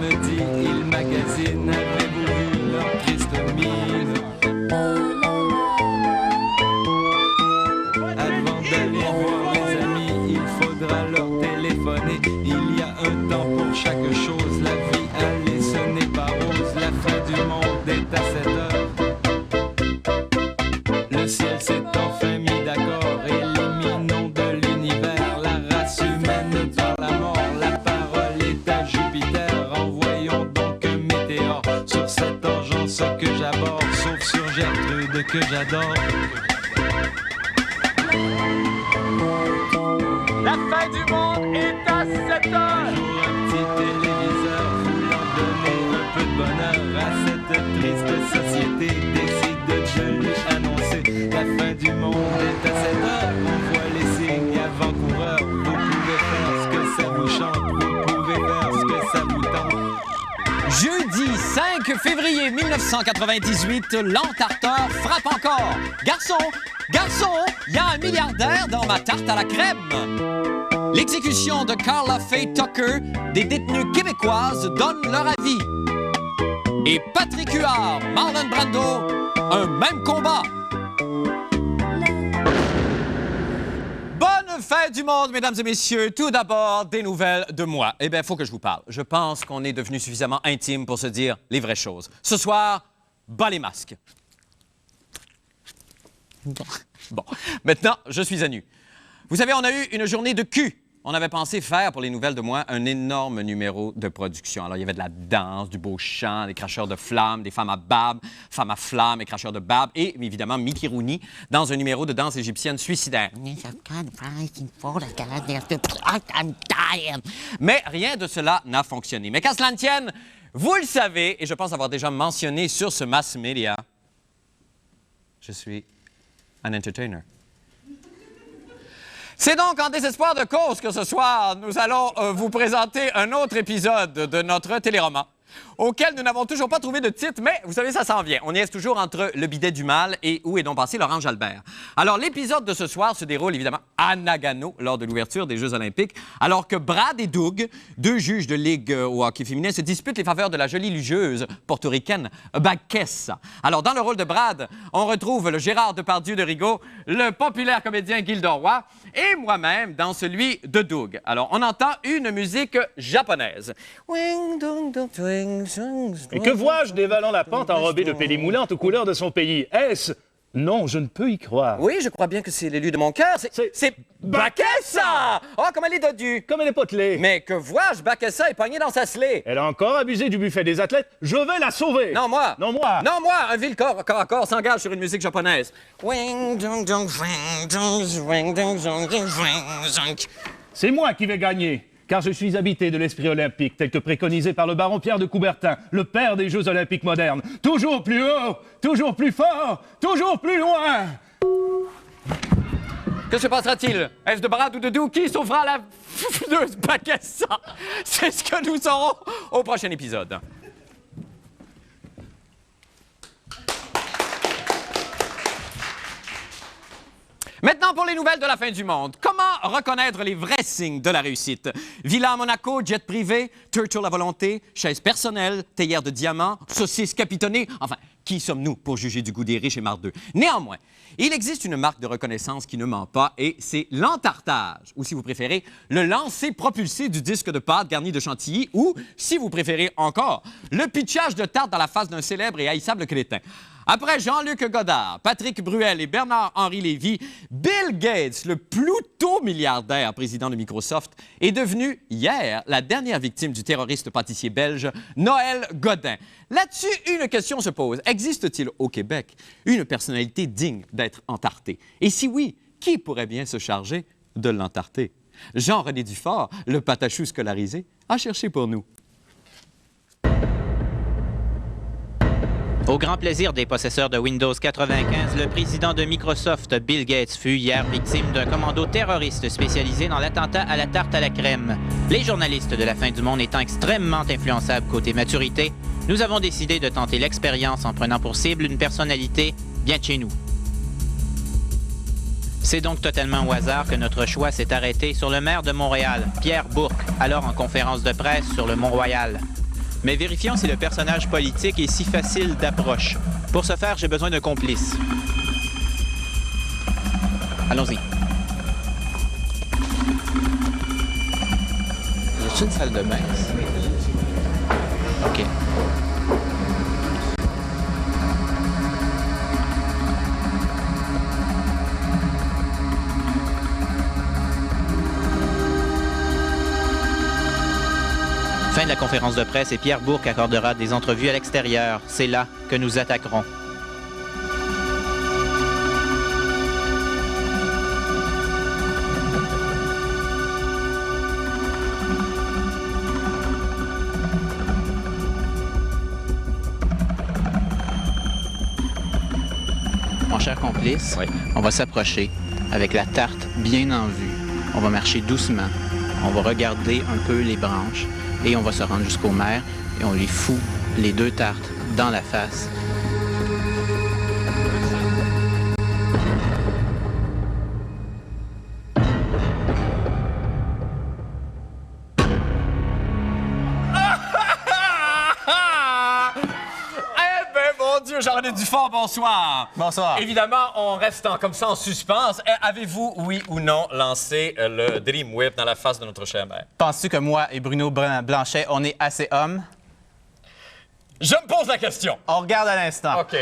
me dit, ils magasinent. Avez-vous vu leur triste mine? Avant d'aller voir les amis, il faudra leur téléphoner. Il y a un temps pour chaque chose. La vie, allez, ce n'est pas rose. La fin du monde est à 7 heures. Le ciel s'est enfin mis d'accord. Éliminons de l'univers la race humaine par la mort. La parole est à Jupiter. Envoyons donc un météore sur cette engeance que j'aborde, sauf sur Gertrude que j'adore. La fin du monde est à 7 heures. Toujours un petit téléviseur voulant donner un peu de bonheur à cette triste société décide de lui annoncer. La fin du monde est à 7 heures. On voit les signes avant-coureurs. Vous pouvez faire ce que ça vous chante. Vous pouvez faire ce que ça vous tente. Jeudi 5 février 1998, l'entarteur frappe encore. Garçon, il y a un milliardaire dans ma tarte à la crème. L'exécution de Carla Faye Tucker, des détenues québécoises donne leur avis. Et Patrick Huard, Marlon Brando, un même combat. Bonne fin du monde, mesdames et messieurs. Tout d'abord, des nouvelles de moi. Eh bien, il faut que je vous parle. Je pense qu'on est devenu suffisamment intime pour se dire les vraies choses. Ce soir, bas les masques. Bon, maintenant, je suis à nu. Vous savez, on a eu une journée de cul. On avait pensé faire pour les nouvelles de moi un énorme numéro de production. Alors, il y avait de la danse, du beau chant, des cracheurs de flammes, des femmes à barbe, femmes à flammes et cracheurs de barbe, et évidemment Mickey Rooney dans un numéro de danse égyptienne suicidaire. Mais rien de cela n'a fonctionné. Mais qu'à cela ne tienne, vous le savez, et je pense avoir déjà mentionné sur ce mass media, je suis un entertainer. C'est donc en désespoir de cause que ce soir, nous allons vous présenter un autre épisode de notre téléroman, auquel nous n'avons toujours pas trouvé de titre, mais vous savez, ça s'en vient. On niaise toujours entre le bidet du mal et où est donc passé Laurent Jalbert. Alors, l'épisode de ce soir se déroule évidemment à Nagano, lors de l'ouverture des Jeux olympiques, alors que Brad et Doug, deux juges de ligue au hockey féminin, se disputent les faveurs de la jolie lugeuse portoricaine Baquessa. Alors, dans le rôle de Brad, on retrouve le Gérard Depardieu de Rigaud, le populaire comédien Gilda Roy, et moi-même dans celui de Doug. Alors, on entend une musique japonaise. Et que vois-je dévalant la pente enrobée de pélimoulante aux couleurs de son pays? Est-ce... Non, je ne peux y croire. Oui, je crois bien que c'est l'élu de mon cœur. C'est Baquessa! Oh, comme elle est dodue! Comme elle est potelée. Mais que vois-je? Baquessa est pognée dans sa slée. Elle a encore abusé du buffet des athlètes. Je vais la sauver. Non, moi. Non, moi. Non, moi. Un vil corps à corps s'engage sur une musique japonaise. C'est moi qui vais gagner, car je suis habité de l'esprit olympique, tel que préconisé par le baron Pierre de Coubertin, le père des Jeux olympiques modernes. Toujours plus haut, toujours plus fort, toujours plus loin. Que se passera-t-il? Est-ce de Brad ou de Doug qui sauvera la fouleuse Baquessa? C'est ce que nous saurons au prochain épisode. Maintenant, pour les nouvelles de la fin du monde. Comment reconnaître les vrais signes de la réussite? Villa à Monaco, jet privé, turtle à volonté, chaise personnelle, théière de diamants, saucisse capitonnée. Enfin, qui sommes-nous pour juger du goût des riches et mardeux? Néanmoins, il existe une marque de reconnaissance qui ne ment pas et c'est l'entartage, ou si vous préférez, le lancer propulsé du disque de pâte garni de chantilly ou, si vous préférez encore, le pitchage de tarte dans la face d'un célèbre et haïssable crétin. Après Jean-Luc Godard, Patrick Bruel et Bernard-Henri Lévy, Bill Gates, le pluto-milliardaire président de Microsoft, est devenu, hier, la dernière victime du terroriste pâtissier belge Noël Godin. Là-dessus, une question se pose. Existe-t-il au Québec une personnalité digne d'être entartée? Et si oui, qui pourrait bien se charger de l'entarter? Jean-René Dufort, le patachou scolarisé, a cherché pour nous. Au grand plaisir des possesseurs de Windows 95, le président de Microsoft, Bill Gates, fut hier victime d'un commando terroriste spécialisé dans l'attentat à la tarte à la crème. Les journalistes de la fin du monde étant extrêmement influençables côté maturité, nous avons décidé de tenter l'expérience en prenant pour cible une personnalité bien de chez nous. C'est donc totalement au hasard que notre choix s'est arrêté sur le maire de Montréal, Pierre Bourque, alors en conférence de presse sur le Mont-Royal. Mais vérifions si le personnage politique est si facile d'approche. Pour ce faire, j'ai besoin d'un complice. Allons-y. Y a-t-il une salle de bain? OK. Fin de la conférence de presse et Pierre Bourque accordera des entrevues à l'extérieur. C'est là que nous attaquerons. Mon cher complice, Oui. on va s'approcher avec la tarte bien en vue. On va marcher doucement. On va regarder un peu les branches et on va se rendre jusqu'au maire et on lui fout les 2 tartes dans la face. Mon Dieu, Jean-René Dufort, bonsoir. Bonsoir. Évidemment, on reste comme ça en suspens. Avez-vous, oui ou non, lancé le Dream Whip dans la face de notre cher maire? Penses-tu que moi et Bruno Blanchet, on est assez hommes? Je me pose la question. On regarde à l'instant. OK.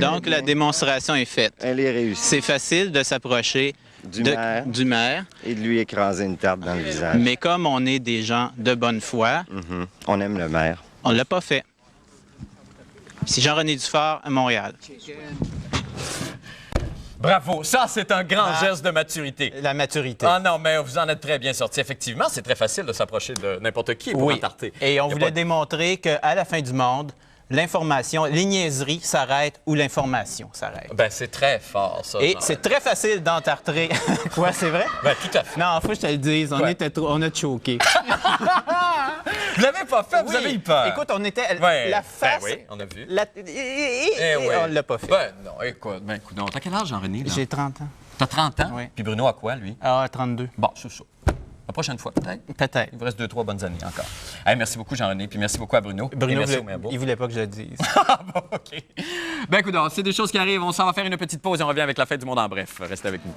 Donc, la démonstration est faite. Elle est réussie. C'est facile de s'approcher Du du maire, et de lui écraser une tarte dans le visage. mais comme on est des gens de bonne foi, On aime le maire. on l'a pas fait. C'est Jean-René Dufort à Montréal. Bravo. Ça, c'est un grand geste de maturité. La maturité. Ah non, mais vous en êtes très bien sorti. Effectivement, c'est très facile de s'approcher de n'importe qui pour entarter. Et on Y a voulait pas- démontrer qu'à la fin du monde, l'information, les niaiseries s'arrêtent où l'information s'arrête. Ben, c'est très fort, ça. Et Jean. c'est très facile d'entartrer. Quoi, c'est vrai? Ben, tout à fait. Non, faut que je te le dise, on Ouais. on a choqué. Vous l'avez pas fait, vous Oui. avez eu peur. Écoute, on était Ouais. la face. Ben oui, on a vu. Et oui. on l'a pas fait. Ben non, écoute, non. T'as quel âge, Jean-René? là? J'ai 30 ans. T'as 30 ans? Oui. Puis Bruno a quoi, lui? Ah, 32. Bon, c'est ça. La prochaine fois, peut-être. Peut-être. Il vous reste 2-3 bonnes années encore. Hey, merci beaucoup, Jean-René, puis merci beaucoup à Bruno. Et Bruno, merci au maire Bourque. il voulait pas que je le dise. Ah bon, OK. Ben, écoute, c'est des choses qui arrivent. On s'en va faire une petite pause et on revient avec la fête du monde en bref. Restez avec nous.